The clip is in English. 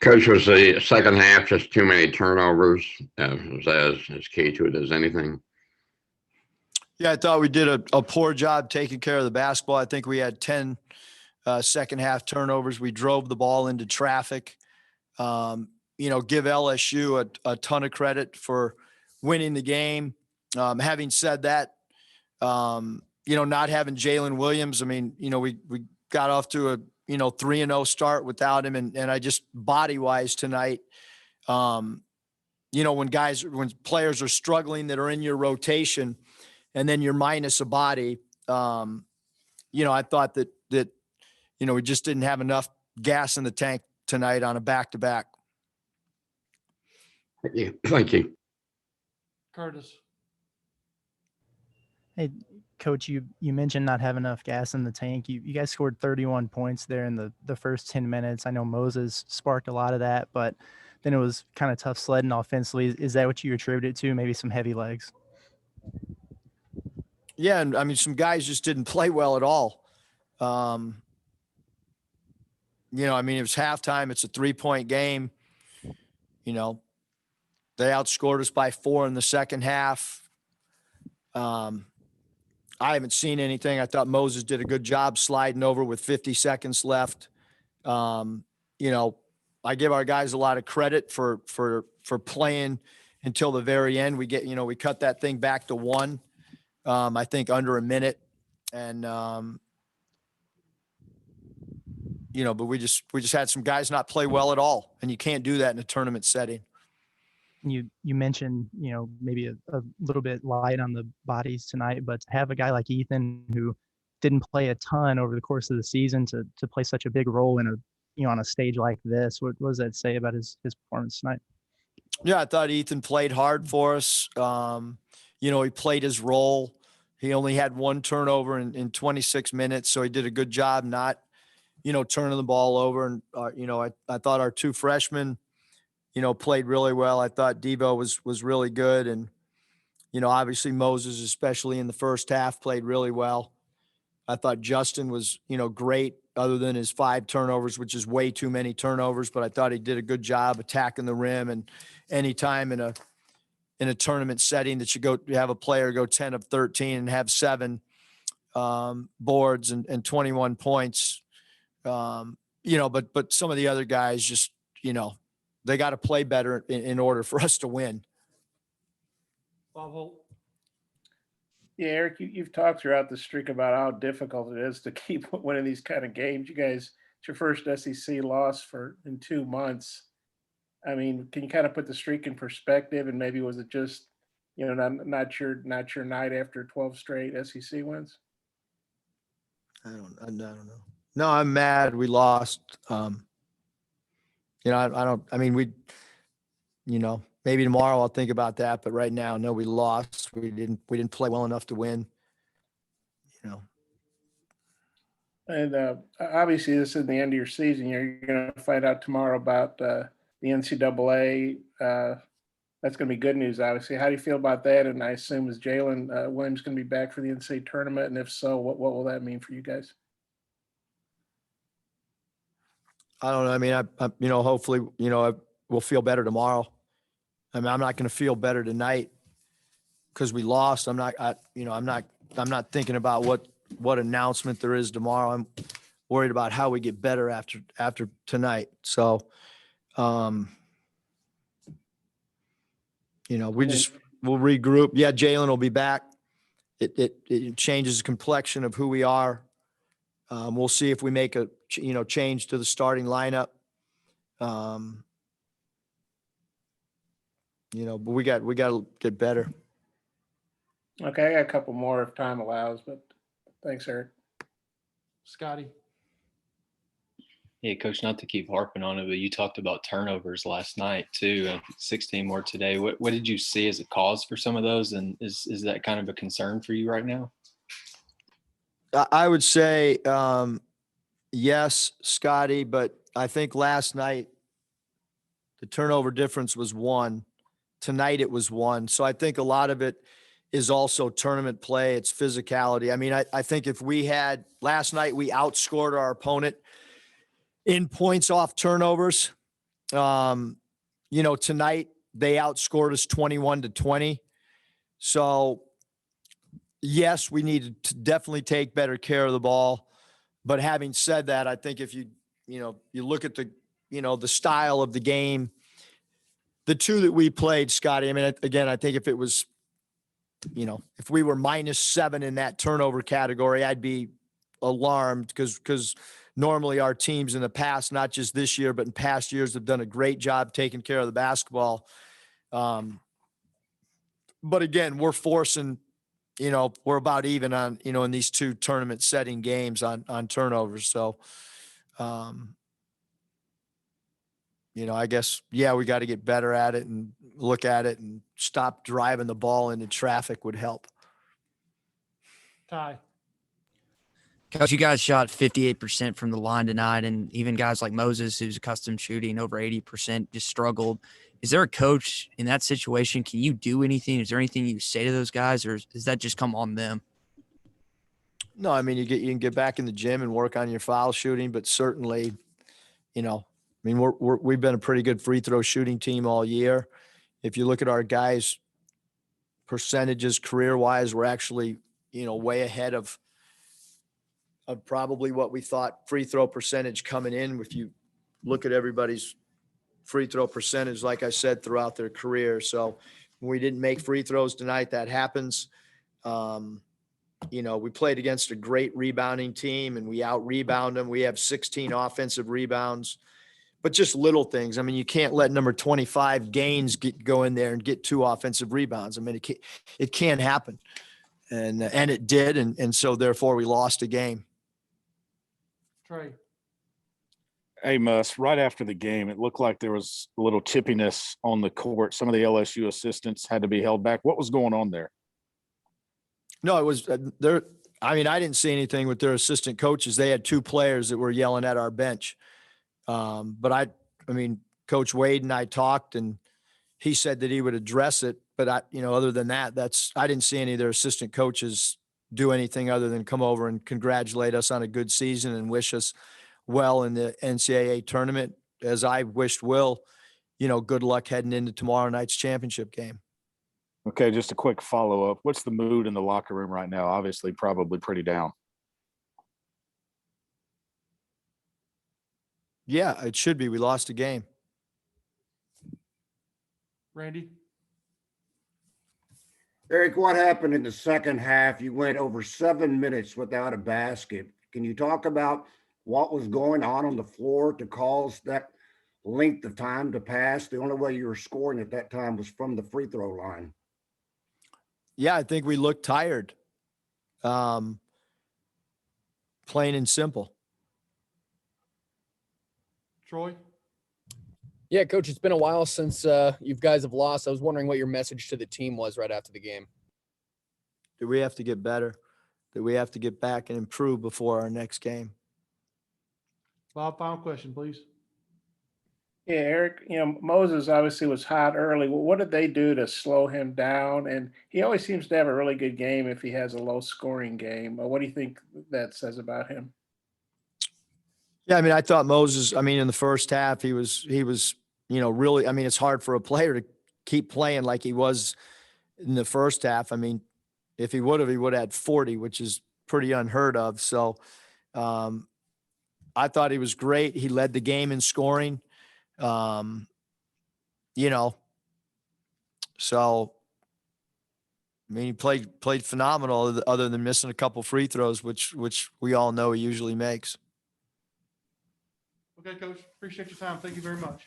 Coach, was the second half just too many turnovers? Was that as key to it as anything? Yeah, I thought we did a poor job taking care of the basketball. I think we had 10 second half turnovers. We drove the ball into traffic. Give LSU a ton of credit for winning the game. Having said that, not having Jalen Williams, we got off to a 3-0 start without him, and I just body-wise tonight, when players are struggling that are in your rotation, and then you're minus a body, I thought that we just didn't have enough gas in the tank tonight on a back-to-back. Thank you. Curtis. Hey, Coach, you mentioned not having enough gas in the tank. You guys scored 31 points there in the first 10 minutes. I know Moses sparked a lot of that, but then it was kind of tough sledding offensively. Is that what you attribute it to? Maybe some heavy legs? Yeah, and some guys just didn't play well at all. It was halftime. It's a 3-point game. They outscored us by 4 in the second half. I haven't seen anything. I thought Moses did a good job sliding over with 50 seconds left. I give our guys a lot of credit for playing until the very end. We cut that thing back to 1, I think under a minute. And, but we just had some guys not play well at all. And you can't do that in a tournament setting. You mentioned, maybe a little bit light on the bodies tonight, but to have a guy like Ethan who didn't play a ton over the course of the season to play such a big role in on a stage like this, what does that say about his performance tonight? Yeah, I thought Ethan played hard for us. He played his role. He only had 1 turnover in 26 minutes, so he did a good job not, turning the ball over. And, I thought our 2 freshmen, played really well. I thought Devo was really good. And, obviously Moses, especially in the first half, played really well. I thought Justin was, great other than his 5 turnovers, which is way too many turnovers, but I thought he did a good job attacking the rim. And anytime in a tournament setting that you have a player go 10 of 13 and have 7 boards and 21 points, but some of the other guys just, they got to play better in order for us to win. Bob Holt. Yeah, Eric, you've talked throughout the streak about how difficult it is to keep winning these kind of games. You guys, it's your first SEC loss in 2 months. Can you kind of put the streak in perspective? And maybe was it just, not your night after 12 straight SEC wins? I don't know. No, I'm mad we lost. Maybe tomorrow I'll think about that, but right now, no, we lost. We didn't play well enough to win. And obviously, this is the end of your season. You're going to find out tomorrow about the NCAA. That's going to be good news, obviously. How do you feel about that? And I assume is Jalen Williams going to be back for the NCAA tournament? And if so, what will that mean for you guys? I don't know. I hopefully, we'll feel better tomorrow. I'm not going to feel better tonight because we lost. I'm not thinking about what announcement there is tomorrow. I'm worried about how we get better after tonight. So, we'll regroup. Yeah, Jalen will be back. It changes the complexion of who we are. We'll see if we make a change to the starting lineup. But we got to get better. Okay, I got a couple more if time allows, but thanks, Eric. Scotty. Yeah, Coach, not to keep harping on it, but you talked about turnovers last night too, and 16 more today. What did you see as a cause for some of those, and is that kind of a concern for you right now? I would say yes, Scotty, but I think last night the turnover difference was 1. Tonight it was 1. So I think a lot of it is also tournament play. It's physicality. I think if we had last night, we outscored our opponent in points off turnovers. You know, tonight they outscored us 21-20. So yes, we need to definitely take better care of the ball. But having said that, I think if you look at the style of the game, the two that we played, Scotty, I mean, again, I think if it was, if we were -7 in that turnover category, I'd be alarmed because normally our teams in the past, not just this year, but in past years, have done a great job taking care of the basketball. But again, we're forcing, we're about even on, in these two tournament setting games on turnovers. So, I guess, yeah, we got to get better at it and look at it and stop driving the ball into traffic would help. Ty. Coach, you guys shot 58% from the line tonight, and even guys like Moses, who's accustomed shooting over 80%, just struggled. Is there a coach in that situation? Can you do anything? Is there anything you say to those guys, or does that just come on them? No, I mean, you can get back in the gym and work on your foul shooting, but certainly, we've been a pretty good free throw shooting team all year. If you look at our guys' percentages career-wise, we're actually, way ahead of probably what we thought free throw percentage coming in. If you look at everybody's free throw percentage, like I said, throughout their career. So when we didn't make free throws tonight, that happens. We played against a great rebounding team and we out-rebound them. We have 16 offensive rebounds, but just little things. I mean, you can't let number 25 Gaines go in there and get 2 offensive rebounds. I mean, it can't happen. And it did. And so therefore we lost a game. Trey. Hey, Muss, right after the game, it looked like there was a little chippiness on the court. Some of the LSU assistants had to be held back. What was going on there? No, it was there. I mean, I didn't see anything with their assistant coaches. They had 2 players that were yelling at our bench. But I mean, Coach Wade and I talked and he said that he would address it. But other than that, I didn't see any of their assistant coaches do anything other than come over and congratulate us on a good season and wish us well in the NCAA tournament, as I wished Will, good luck heading into tomorrow night's championship game. Okay, just a quick follow-up. What's the mood in the locker room right now? Obviously, probably pretty down. Yeah, it should be. We lost a game. Randy. Eric, what happened in the second half? You went over 7 minutes without a basket. Can you talk about what was going on the floor to cause that length of time to pass? The only way you were scoring at that time was from the free throw line. Yeah, I think we looked tired. Plain and simple. Troy. Yeah, Coach, it's been a while since you guys have lost. I was wondering what your message to the team was right after the game. That we have to get better, that we have to get back and improve before our next game. Bob, final question, please. Yeah, Eric, Moses obviously was hot early. Well, what did they do to slow him down? And he always seems to have a really good game if he has a low scoring game. What do you think that says about him? Yeah, I mean, I thought Moses, in the first half, he was, really, it's hard for a player to keep playing like he was in the first half. I mean, if he would have had 40, which is pretty unheard of. So I thought he was great. He led the game in scoring. So, he played phenomenal other than missing a couple free throws, which we all know he usually makes. Okay, Coach. Appreciate your time. Thank you very much.